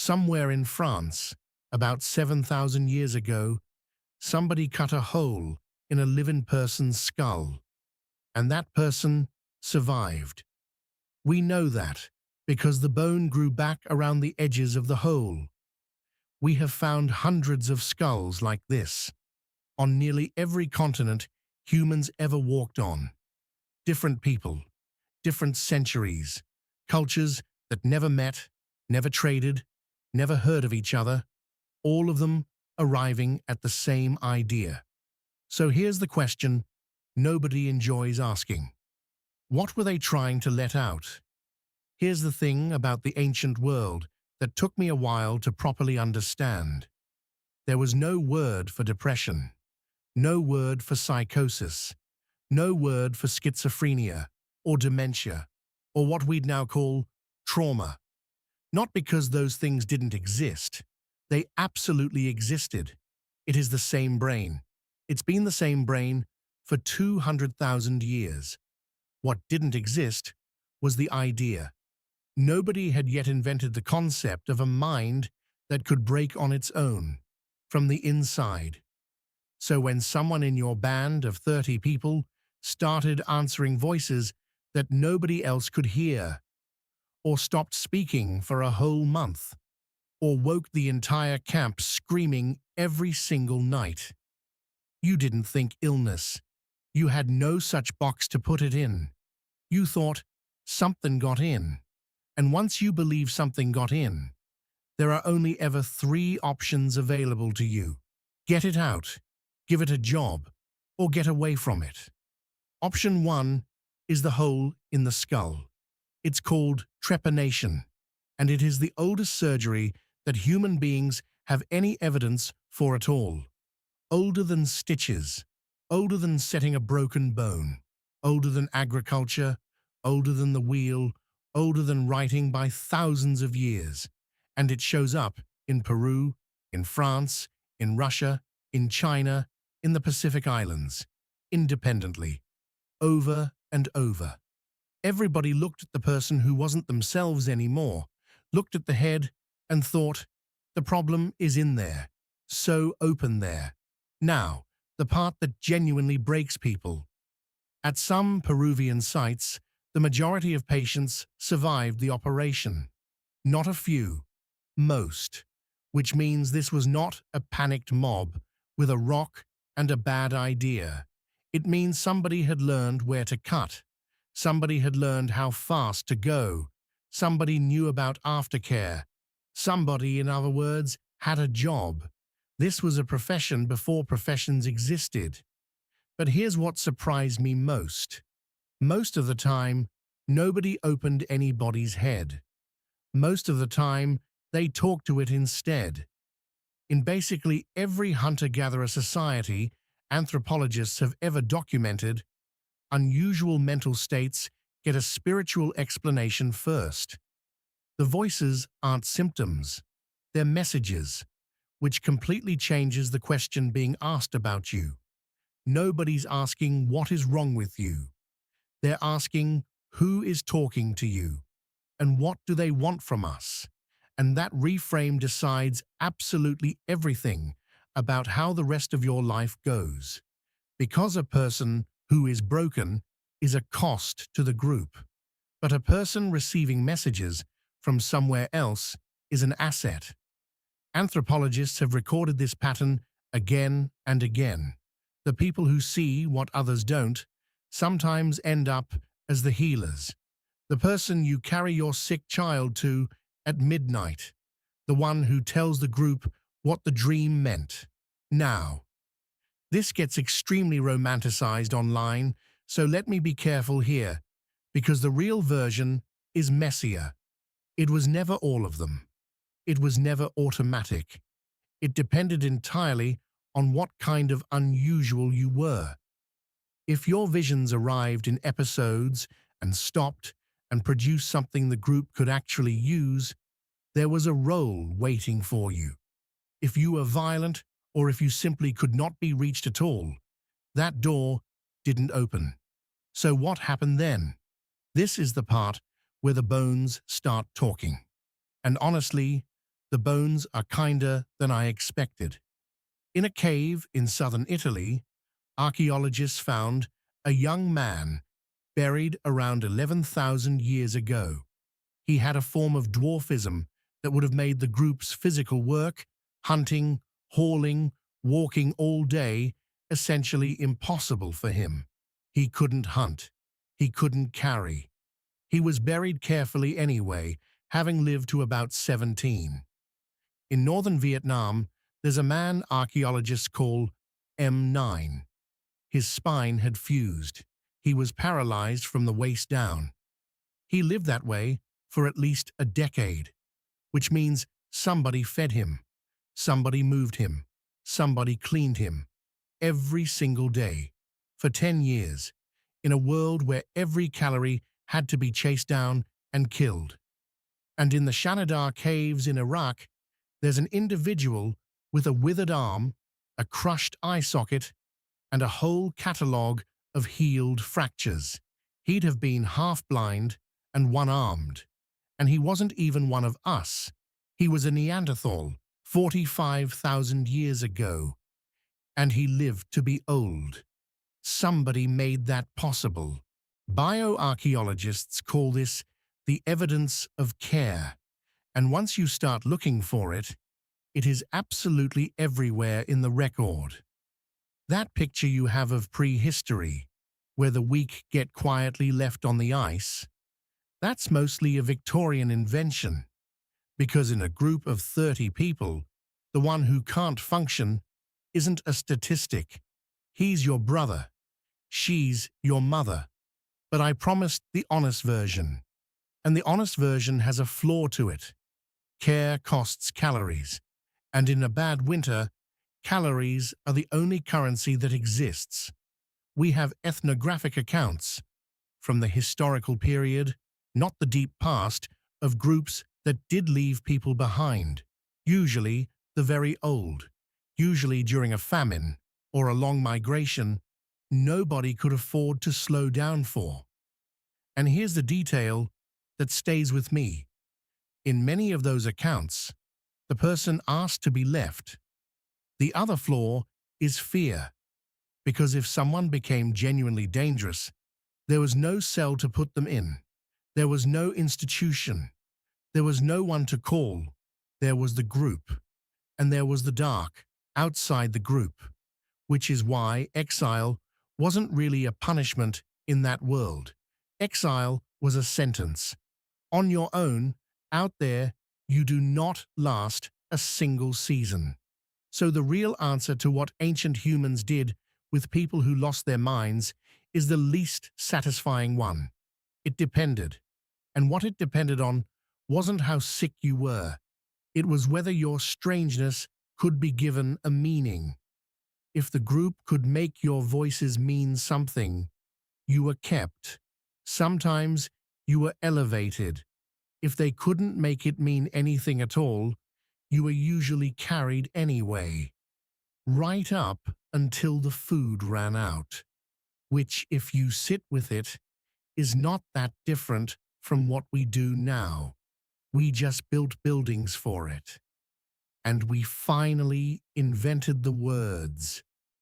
Somewhere in France, about 7,000 years ago, somebody cut a hole in a living person's skull, and that person survived. We know that because the bone grew back around the edges of the hole. We have found hundreds of skulls like this on nearly every continent humans ever walked on. Different people, different centuries, cultures that never met, never traded, never heard of each other, all of them arriving at the same idea. So here's the question nobody enjoys asking. What were they trying to let out? Here's the thing about the ancient world that took me a while to properly understand. There was no word for depression, no word for psychosis, no word for schizophrenia or dementia, or what we'd now call trauma. Not because those things didn't exist. They absolutely existed. It is the same brain. It's been the same brain for 200,000 years. What didn't exist was the idea. Nobody had yet invented the concept of a mind that could break on its own, from the inside. So when someone in your band of 30 people started answering voices that nobody else could hear, or stopped speaking for a whole month, or woke the entire camp screaming every single night, you didn't think illness. You had no such box to put it in. You thought something got in. And once you believe something got in, there are only ever three options available to you. Get it out, give it a job, or get away from it. Option 1 is the hole in the skull. It's called trepanation, and it is the oldest surgery that human beings have any evidence for at all. Older than stitches, older than setting a broken bone, older than agriculture, older than the wheel, older than writing by thousands of years. And it shows up in Peru, in France, in Russia, in China, in the Pacific Islands, independently, over and over. Everybody looked at the person who wasn't themselves anymore, looked at the head and thought, the problem is in there, so open there. Now, the part that genuinely breaks people. At some Peruvian sites, the majority of patients survived the operation. Not a few, most, which means this was not a panicked mob with a rock and a bad idea. It means somebody had learned where to cut. Somebody had learned how fast to go. Somebody knew about aftercare. Somebody, in other words, had a job. This was a profession before professions existed. But here's what surprised me most. Most of the time, nobody opened anybody's head. Most of the time, they talked to it instead. In basically every hunter-gatherer society anthropologists have ever documented, unusual mental states get a spiritual explanation first. The voices aren't symptoms, they're messages, which completely changes the question being asked about you. Nobody's asking what is wrong with you. They're asking who is talking to you, and what do they want from us? And that reframe decides absolutely everything about how the rest of your life goes. Because a person who is broken is a cost to the group, but a person receiving messages from somewhere else is an asset. Anthropologists have recorded this pattern again and again. The people who see what others don't sometimes end up as the healers. The person you carry your sick child to at midnight. The one who tells the group what the dream meant. Now, this gets extremely romanticized online, so let me be careful here, because the real version is messier. It was never all of them. It was never automatic. It depended entirely on what kind of unusual you were. If your visions arrived in episodes and stopped and produced something the group could actually use, there was a role waiting for you. If you were violent, or if you simply could not be reached at all, that door didn't open. So what happened then? This is the part where the bones start talking. And honestly, The bones are kinder than I expected. In a cave in southern Italy, archaeologists found a young man buried around 11,000 years ago. He had a form of dwarfism that would have made the group's physical work, hunting, hauling, walking all day, essentially impossible for him. He couldn't hunt. He couldn't carry. He was buried carefully anyway, having lived to about 17. In northern Vietnam, there's a man archaeologists call M9. His spine had fused. He was paralyzed from the waist down. He lived that way for at least a decade, which means somebody fed him, somebody moved him, somebody cleaned him, every single day, for 10 years, in a world where every calorie had to be chased down and killed. And in the Shanidar caves in Iraq, there's an individual with a withered arm, a crushed eye socket, and a whole catalogue of healed fractures. He'd have been half-blind and one-armed, and he wasn't even one of us. He was a Neanderthal 45,000 years ago, and he lived to be old. Somebody made that possible. Bioarchaeologists call this the evidence of care, and once you start looking for it, it is absolutely everywhere in the record. That picture you have of prehistory, where the weak get quietly left on the ice, that's mostly a Victorian invention, because in a group of 30 people, the one who can't function isn't a statistic. He's your brother. She's your mother. But I promised the honest version, and the honest version has a flaw to it. Care costs calories, and in a bad winter, calories are the only currency that exists. We have ethnographic accounts from the historical period, not the deep past, of groups that did leave people behind, usually the very old, usually during a famine or a long migration nobody could afford to slow down for. And here's the detail that stays with me. In many of those accounts, the person asked to be left. The other flaw is fear, because if someone became genuinely dangerous, there was no cell to put them in. There was no institution. There was no one to call. There was the group. And there was the dark, outside the group, which is why exile wasn't really a punishment in that world. Exile was a sentence. On your own, out there, you do not last a single season. So the real answer to what ancient humans did with people who lost their minds is the least satisfying one. It depended. And what it depended on wasn't how sick you were. It was whether your strangeness could be given a meaning. If the group could make your voices mean something, you were kept. Sometimes you were elevated. If they couldn't make it mean anything at all, you were usually carried anyway, right up until the food ran out, which, if you sit with it, is not that different from what we do now. We just built buildings for it. And we finally invented the words.